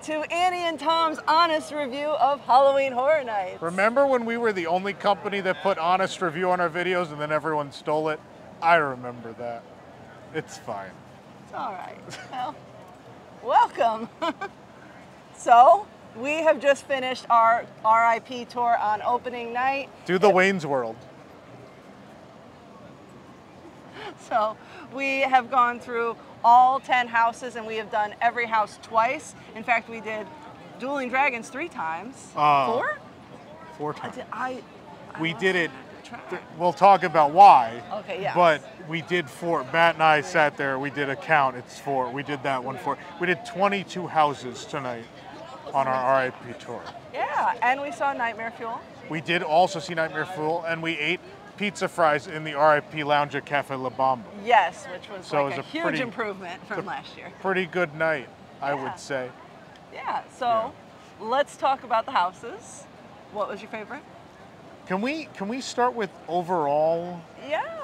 to Annie and Tom's honest review of Halloween Horror Nights. Remember when we were the only company that put honest review on our videos and then everyone stole it? I remember that. It's fine. It's all right. Well, welcome. So, we have just finished our RIP tour on opening night. Do the Wayne's World. So, we have gone through all 10 houses and we have done every house twice. In fact, we did Dueling Dragons 3 times. 4? 4 times. We did it. We'll talk about why. Okay, yeah. But we did 4. Matt and I sat there. We did a count. It's 4. We did that one 4. We did 22 houses tonight on our RIP tour. Yeah, and we saw Nightmare Fuel. We did also see Nightmare Fuel, and we ate pizza fries in the RIP lounge at Cafe La Bamba. Yes, which was so like it was a huge improvement from last year. Pretty good night, I would say. Yeah, so let's talk about the houses. What was your favorite? Can we start with overall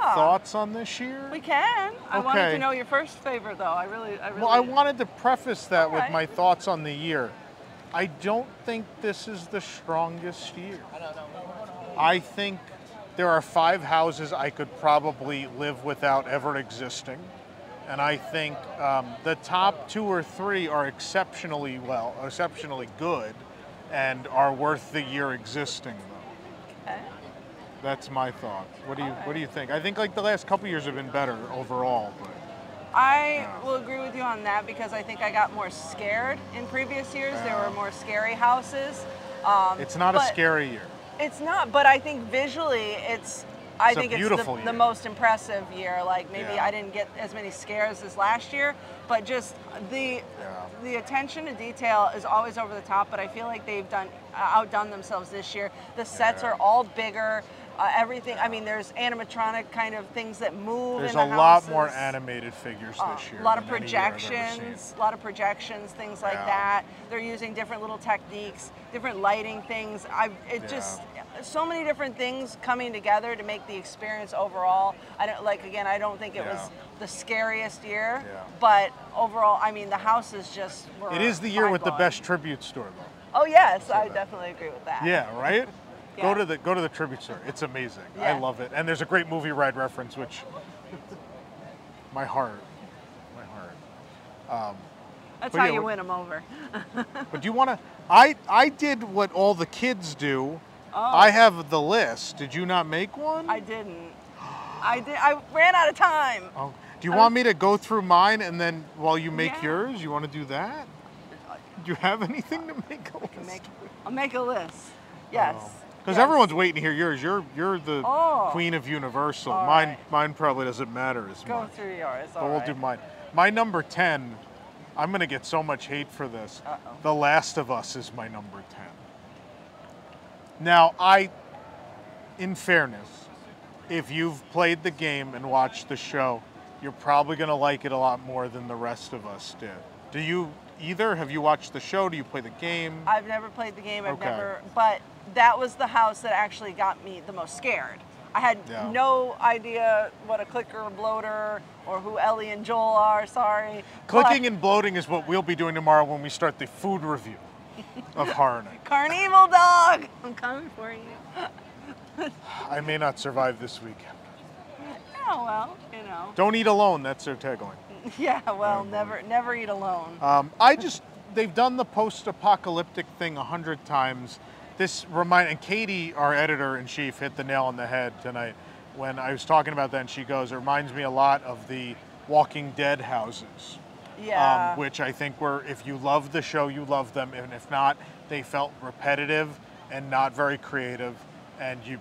thoughts on this year? We can. I wanted to know your first favorite though. I really Well, I wanted to preface that with my thoughts on the year. I don't think this is the strongest year. I think there are 5 houses I could probably live without ever existing. And I think the top 2 or 3 are exceptionally good and are worth the year existing though. Okay. That's my thought. What do you think? I think like the last couple years have been better overall, but I will agree with you on that because I think I got more scared in previous years. There were more scary houses. It's not a scary year. It's not, but I think visually I think it's the most impressive year. Like maybe I didn't get as many scares as last year, but just the attention to detail is always over the top. But I feel like they've outdone themselves this year. The sets are all bigger. Everything. I mean, there's animatronic kind of things that move. There's in the a lot houses. more animated figures this year. A lot of projections, things like that. They're using different little techniques, different lighting things. Just so many different things coming together to make the experience overall. I don't think it was the scariest year, but overall, I mean, the houses just were. It is the year with the best tribute store, though. Oh yes, I definitely agree with that. Yeah, right. Yeah. Go to the tribute store. It's amazing. I love it. And there's a great movie ride reference, which my heart. That's how you win them over. But do you want to? I did what all the kids do. Oh. I have the list. Did you not make one? I didn't. I ran out of time. Oh. Do you want me to go through mine and then while you make yours, you want to do that? Do you have anything to make a list? I'll make a list. Yes. Because everyone's waiting to hear yours. You're the queen of Universal. Mine probably doesn't matter as much. Go through yours. But we'll do mine. My number 10, I'm going to get so much hate for this. The Last of Us is my number 10. Now, in fairness, if you've played the game and watched the show, you're probably going to like it a lot more than the rest of us did. Do you either? Have you watched the show? Do you play the game? I've never played the game. But that was the house that actually got me the most scared. I had no idea what a clicker or bloater or who Ellie and Joel are, sorry. Clicking and bloating is what we'll be doing tomorrow when we start the food review of Horror Night. Carnival dog! I'm coming for you. I may not survive this weekend. Oh, well, you know. Don't eat alone, that's their tagline. Yeah, well, never eat alone. They've done the post-apocalyptic thing 100 times. And Katie, our editor-in-chief, hit the nail on the head tonight when I was talking about that, and she goes, it reminds me a lot of the Walking Dead houses. Yeah. Which I think if you love the show, you love them, and if not, they felt repetitive and not very creative, and you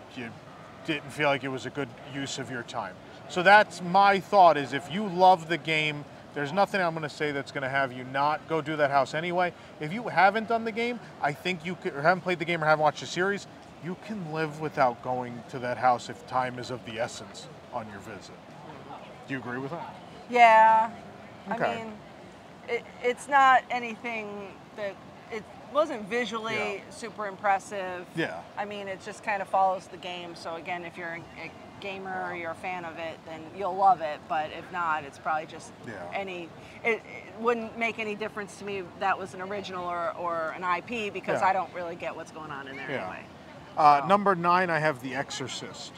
didn't feel like it was a good use of your time. So that's my thought, is if you love the game, there's nothing I'm going to say that's going to have you not go do that house anyway. If you haven't done the game, I think you could, or haven't played the game or haven't watched the series, you can live without going to that house if time is of the essence on your visit. Do you agree with that? Yeah. Okay. I mean, it's not anything that it wasn't visually super impressive. Yeah. I mean, it just kind of follows the game. So again, if you're a gamer or you're a fan of it, then you'll love it. But if not, it's probably just it wouldn't make any difference to me if that was an original or an IP, because I don't really get what's going on in there anyway. Number 9, I have The Exorcist,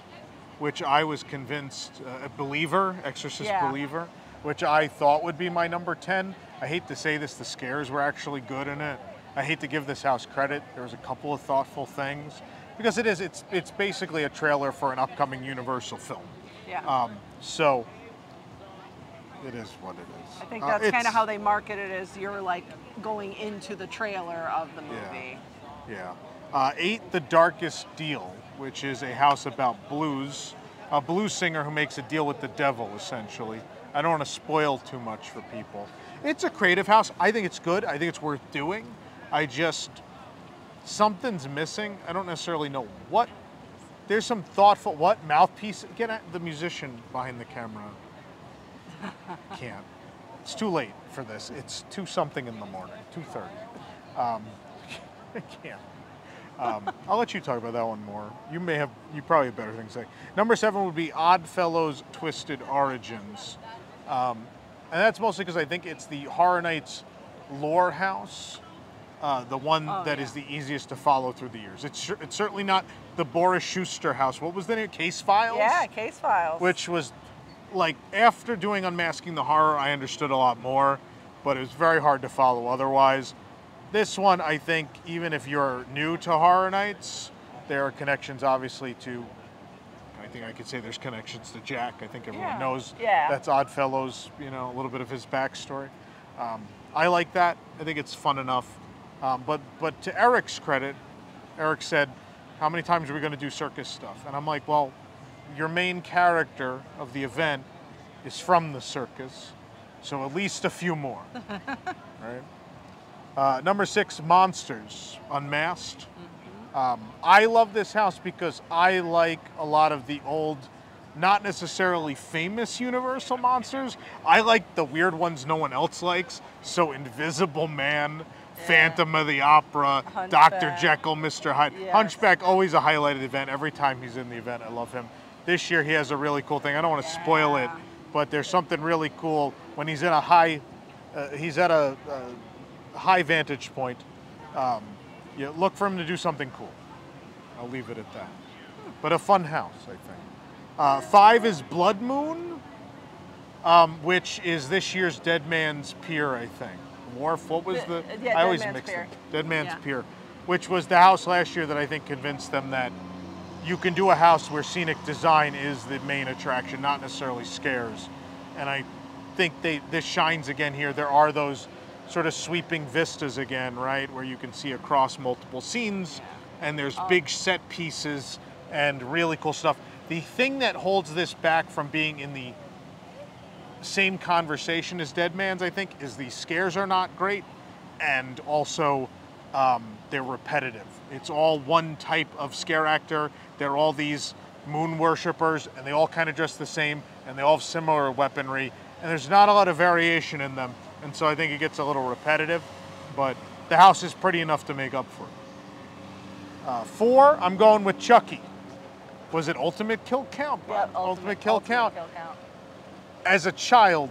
which I was convinced, Exorcist Believer, which I thought would be my number 10. I hate to say this, the scares were actually good in it. I hate to give this house credit. There was a couple of thoughtful things, because it's basically a trailer for an upcoming Universal film. Yeah. So it is what it is. I think that's kind of how they market it, is you're like going into the trailer of the movie. Yeah. 8, The Darkest Deal, which is a house about blues, a blues singer who makes a deal with the devil, essentially. I don't want to spoil too much for people. It's a creative house. I think it's good. I think it's worth doing. Something's missing. I don't necessarily know what. There's some thoughtful, mouthpiece? Get at the musician behind the camera. Can't. It's too late for this. It's 2-something in the morning, 2:30. I can't. I'll let you talk about that one more. You probably have better things to say. Number 7 would be Oddfellows Twisted Origins. And that's mostly because I think it's the Horror Nights lore house, the one that is the easiest to follow through the years. It's certainly not the Boris Schuster house. What was the name? Case Files? Yeah, Case Files. Which was, like, after doing Unmasking the Horror, I understood a lot more, but it was very hard to follow otherwise. This one, I think, even if you're new to Horror Nights, there are connections, obviously, to, I think I could say there's connections to Jack. I think everyone knows that's Oddfellows, a little bit of his backstory. I like that. I think it's fun enough. But to Eric's credit, Eric said, how many times are we going to do circus stuff? And I'm like, well, your main character of the event is from the circus, so at least a few more, right? Number 6, Monsters, Unmasked. I love this house because I like a lot of the old, not necessarily famous Universal monsters. I like the weird ones no one else likes. So Invisible Man, Phantom of the Opera, Hunchback. Dr. Jekyll, Mr. Hyde. Yes. Hunchback, always a highlighted event. Every time he's in the event, I love him. This year he has a really cool thing. I don't want to spoil it, but there's something really cool when he's in a he's at a high vantage point. You look for him to do something cool. I'll leave it at that. But a fun house, I think. 5 is Blood Moon, which is this year's Dead Man's Pier, I think. Wharf, what was the? I always mix them. Dead Man's Pier, which was the house last year that I think convinced them that you can do a house where scenic design is the main attraction, not necessarily scares. And I think this shines again here. There are those sort of sweeping vistas again, right, where you can see across multiple scenes, and there's big set pieces and really cool stuff. The thing that holds this back from being in the same conversation as Dead Man's, I think, is the scares are not great, and also they're repetitive. It's all one type of scare actor. They're all these moon worshippers, and they all kind of dress the same, and they all have similar weaponry, and there's not a lot of variation in them, and so I think it gets a little repetitive, but the house is pretty enough to make up for it. 4, I'm going with Chucky. Was it Ultimate Kill Count? Yeah, Ultimate Kill Count. As a child,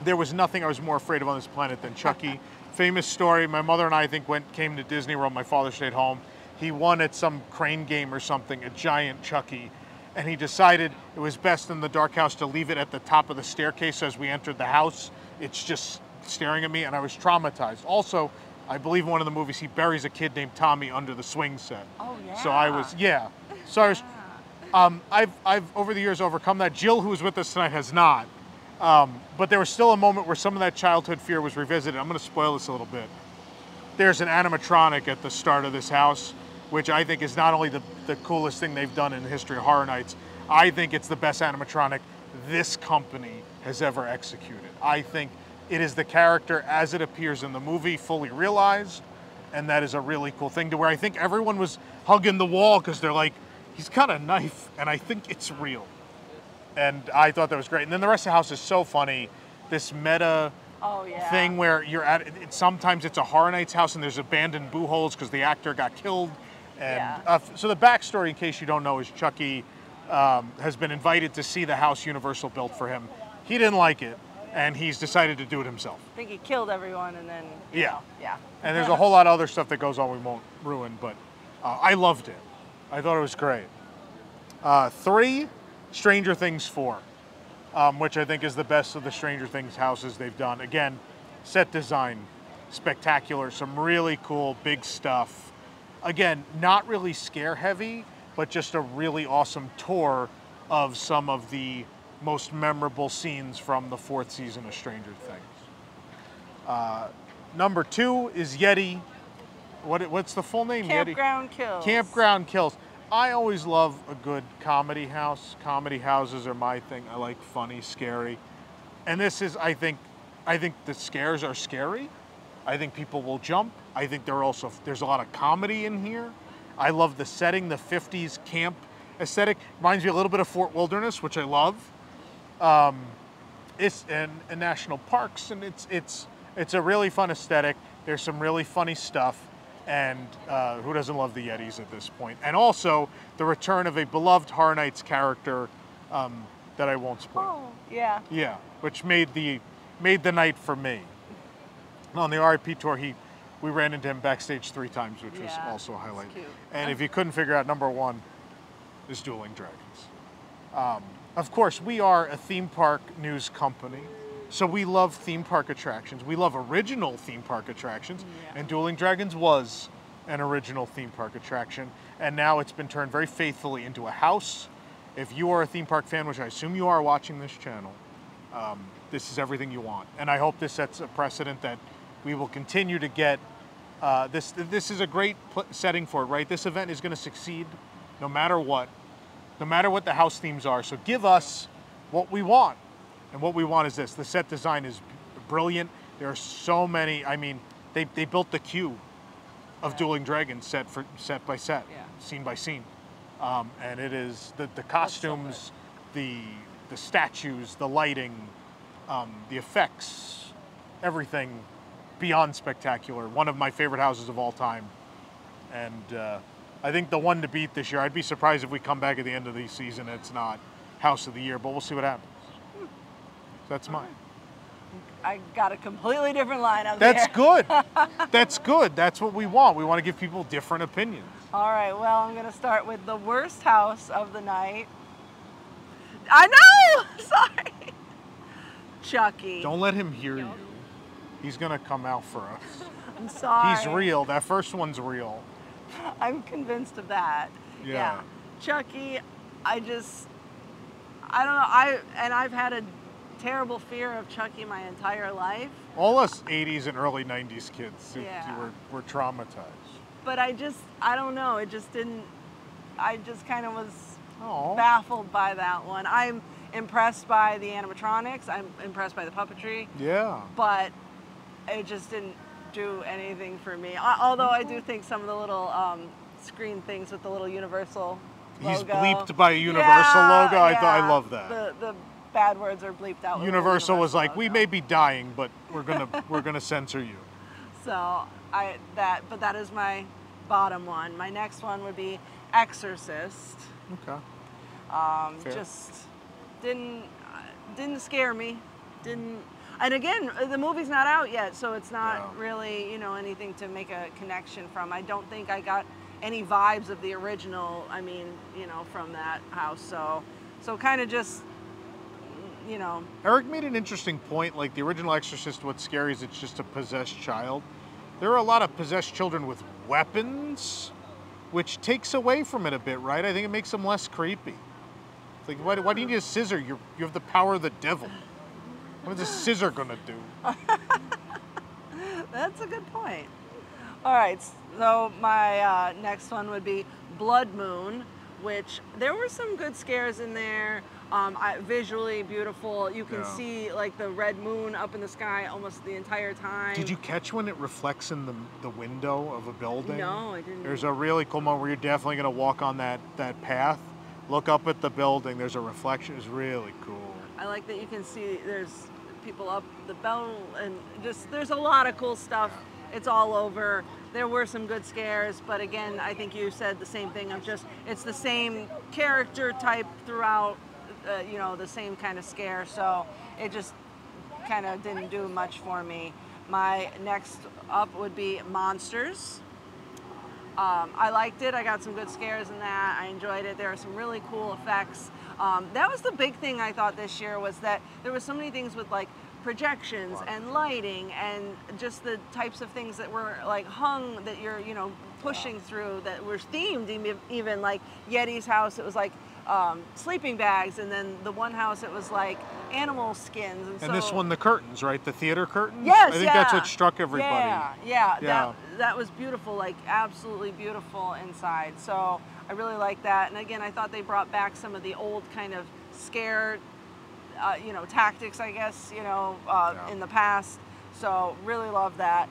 there was nothing I was more afraid of on this planet than Chucky. Famous story, my mother and I think came to Disney World, my father stayed home. He won at some crane game or something, a giant Chucky, and he decided it was best in the dark house to leave it at the top of the staircase as we entered the house. It's just staring at me, and I was traumatized. Also, I believe in one of the movies, he buries a kid named Tommy under the swing set. Oh, yeah. So I was, So I was, I've over the years overcome that. Jill, who was with us tonight, has not. But there was still a moment where some of that childhood fear was revisited. I'm going to spoil this a little bit. There's an animatronic at the start of this house, which I think is not only the coolest thing they've done in the history of Horror Nights, I think it's the best animatronic this company has ever executed. I think it is the character as it appears in the movie, fully realized, and that is a really cool thing to where I think everyone was hugging the wall because they're like, he's got a knife, and I think it's real. And I thought that was great. And then the rest of the house is so funny. This meta thing where you're at. Sometimes it's a Horror Nights house and there's abandoned boo holes because the actor got killed. And so the backstory, in case you don't know, is Chucky has been invited to see the house Universal built for him. He didn't like it, and he's decided to do it himself. I think he killed everyone, and then yeah. And there's a whole lot of other stuff that goes on we won't ruin, but I loved it. I thought it was great. 3, Stranger Things 4, which I think is the best of the Stranger Things houses they've done. Again, set design, spectacular, some really cool big stuff. Again, not really scare heavy, but just a really awesome tour of some of the most memorable scenes from the 4th season of Stranger Things. Number 2 is Yeti. What's the full name? Campground Kills. Campground Kills. I always love a good comedy house. Comedy houses are my thing. I like funny, scary. And this is, I think the scares are scary. I think people will jump. I think there's a lot of comedy in here. I love the setting, the 50s camp aesthetic. Reminds me a little bit of Fort Wilderness, which I love. It's in national parks, and it's a really fun aesthetic. There's some really funny stuff, and who doesn't love the Yetis at this point? And also the return of a beloved Horror Nights character that I won't spoil. Oh, yeah. Yeah, which made the night for me. On the RIP tour, we ran into him backstage 3 times, which was also a highlight. Cute. And if you couldn't figure out, number 1 is Dueling Dragons. Of course, we are a theme park news company, so we love theme park attractions. We love original theme park attractions, and Dueling Dragons was an original theme park attraction, and now it's been turned very faithfully into a house. If you are a theme park fan, which I assume you are watching this channel, this is everything you want. And I hope this sets a precedent that we will continue to get. This is a great setting for it, right? This event is going to succeed no matter what the house themes are. So give us what we want. And what we want is this. The set design is brilliant. There are so many, I mean, they built the queue of Dueling Dragons set by set, scene by scene. And it is the costumes, the statues, the lighting, the effects, everything beyond spectacular. One of my favorite houses of all time. And I think the one to beat this year, I'd be surprised if we come back at the end of the season and it's not House of the Year, but we'll see what happens. That's mine. I got a completely different lineup there. That's good. That's good. That's what we want. We want to give people different opinions. All right, well, I'm going to start with the worst house of the night. I know! Sorry. Chucky. Don't let him hear you. He's going to come out for us. I'm sorry. He's real. That first one's real. I'm convinced of that. Yeah. Chucky, I don't know. I've had a terrible fear of Chucky my entire life. All us 80s and early 90s kids were traumatized. But I don't know. It just didn't, I just kind of was baffled by that one. I'm impressed by the animatronics. I'm impressed by the puppetry. Yeah. But it just didn't do anything for me. Although I do think some of the little screen things with the little Universal logo. He's bleeped by a Universal logo. I love that. The bad words are bleeped out. Universal was like, we may be dying, but we're gonna censor you. So but that is my bottom one. My next one would be Exorcist. Okay. Just didn't scare me. And again, the movie's not out yet, so it's not really, anything to make a connection from. I don't think I got any vibes of the original, from that house. So kind of just, Eric made an interesting point, like the original Exorcist, what's scary is it's just a possessed child. There are a lot of possessed children with weapons, which takes away from it a bit, right? I think it makes them less creepy. It's like, why do you need a scissor? You have the power of the devil. What is a scissor gonna do? That's a good point. All right, so my next one would be Blood Moon, which there were some good scares in there. Visually beautiful. You can see like the red moon up in the sky almost the entire time. Did you catch when it reflects in the window of a building? No, I didn't. There's a really cool moment where you're definitely gonna walk on that path. Look up at the building. There's a reflection. It's really cool. I like that you can see there's people up the bell, and just there's a lot of cool stuff. It's all over. There were some good scares, but again, I think you said the same thing of just it's the same character type throughout, you know, the same kind of scare. So it just kind of didn't do much for me. My next up would be Monsters. I liked it. I got some good scares in that. I enjoyed it. There are some really cool effects. That was the big thing I thought this year, was that there was so many things with like projections and lighting and just the types of things that were like hung that you're, you know, pushing through that were themed. Even like Yeti's house, it was like sleeping bags, and then the one house it was like animal skins. And so, this one, the curtains, right? The theater curtains? Yes, I think that's what struck everybody. Yeah. That was beautiful, like absolutely beautiful inside. So I really like that. And again, I thought they brought back some of the old kind of scare, you know, tactics, I guess, you know, in the past. So really love that.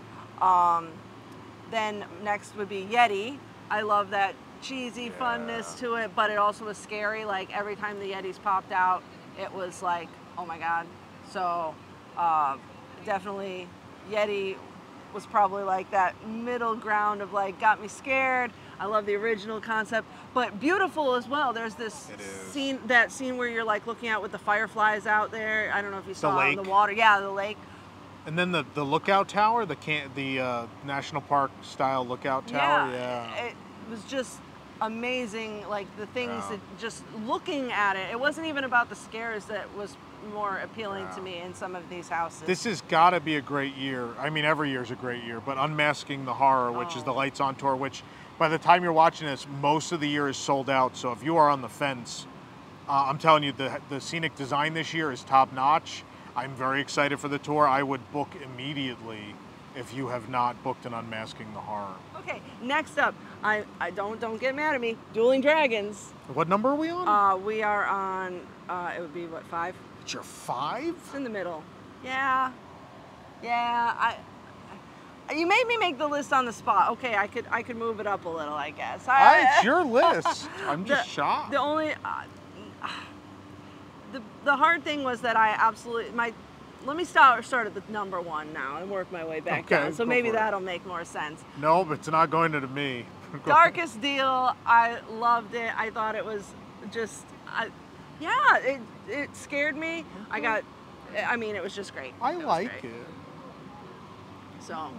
Then next would be Yeti. I love that cheesy funness to it, but it also was scary. Like every time the Yetis popped out, it was like, oh my God. So definitely Yeti was probably like that middle ground of like, got me scared. I love the original concept, but beautiful as well. There's this scene where you're like looking out with the fireflies out there. I don't know if you saw it in the water. Yeah, the lake. And then the lookout tower, the National Park style lookout tower. Yeah. It was just amazing. Like the things that just looking at it, it wasn't even about the scares that was more appealing to me in some of these houses. This has got to be a great year. I mean, every year's a great year, but Unmasking the Horror, which is the Lights on tour, which by the time you're watching this, most of the year is sold out. So if you are on the fence, I'm telling you, the scenic design this year is top notch. I'm very excited for the tour. I would book immediately if you have not booked an Unmasking the Horror. Okay, next up, I don't get mad at me, Dueling Dragons. What number are we on? We are on, it would be what, 5? It's your 5? It's in the middle. Yeah, you made me make the list on the spot. Okay, I could move it up a little, I guess. It's your list. I'm just shocked. The only, the hard thing was that I absolutely, let me start at the number 1 now and work my way back down. So maybe that'll make more sense. No, but it's not going to me. Darkest Deal, I loved it. I thought it was just, it scared me. I mean, it was just great. I like it. So,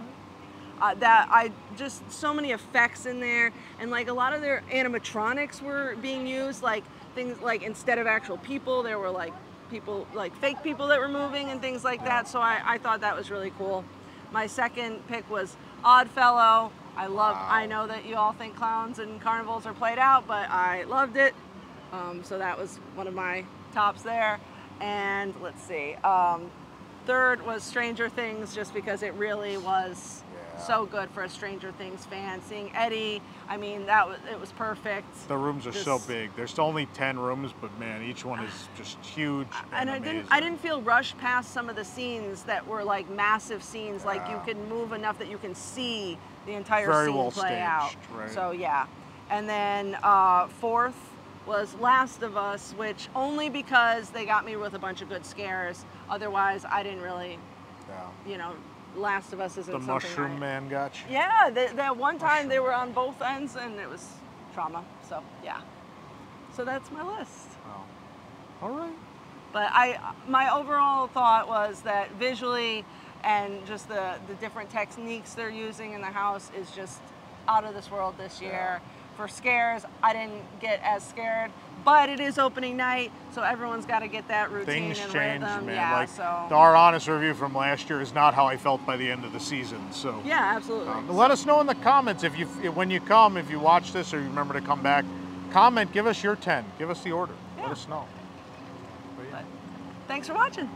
just so many effects in there, and like a lot of their animatronics were being used, like things like instead of actual people, there were like people, like fake people that were moving and things like that. So I thought that was really cool. My second pick was Oddfellow. I know that you all think clowns and carnivals are played out, but I loved it. So that was one of my tops there. And let's see, third was Stranger Things, just because it really was so good for a Stranger Things fan. Seeing Eddie, I mean, it was perfect. The rooms are so big. There's only 10 rooms, but man, each one is just huge and amazing. I didn't feel rushed past some of the scenes that were like massive scenes, like you can move enough that you can see the entire scene play out. Right? So yeah. And then fourth was Last of Us, which only because they got me with a bunch of good scares. Otherwise, I didn't really, you know, Last of Us isn't something. The Mushroom Man got you? Yeah, that one time they were on both ends and it was trauma. So yeah. So that's my list. Wow. All right. But my overall thought was that visually and just the different techniques they're using in the house is just out of this world this year. For scares, I didn't get as scared, but it is opening night, so everyone's got to get that routine and change, rhythm. man. Yeah, like, so our honest review from last year is not how I felt by the end of the season. So yeah, absolutely. Let us know in the comments when you come, if you watch this or you remember to come back. Comment, give us your 10, give us the order. Let us know. But thanks for watching.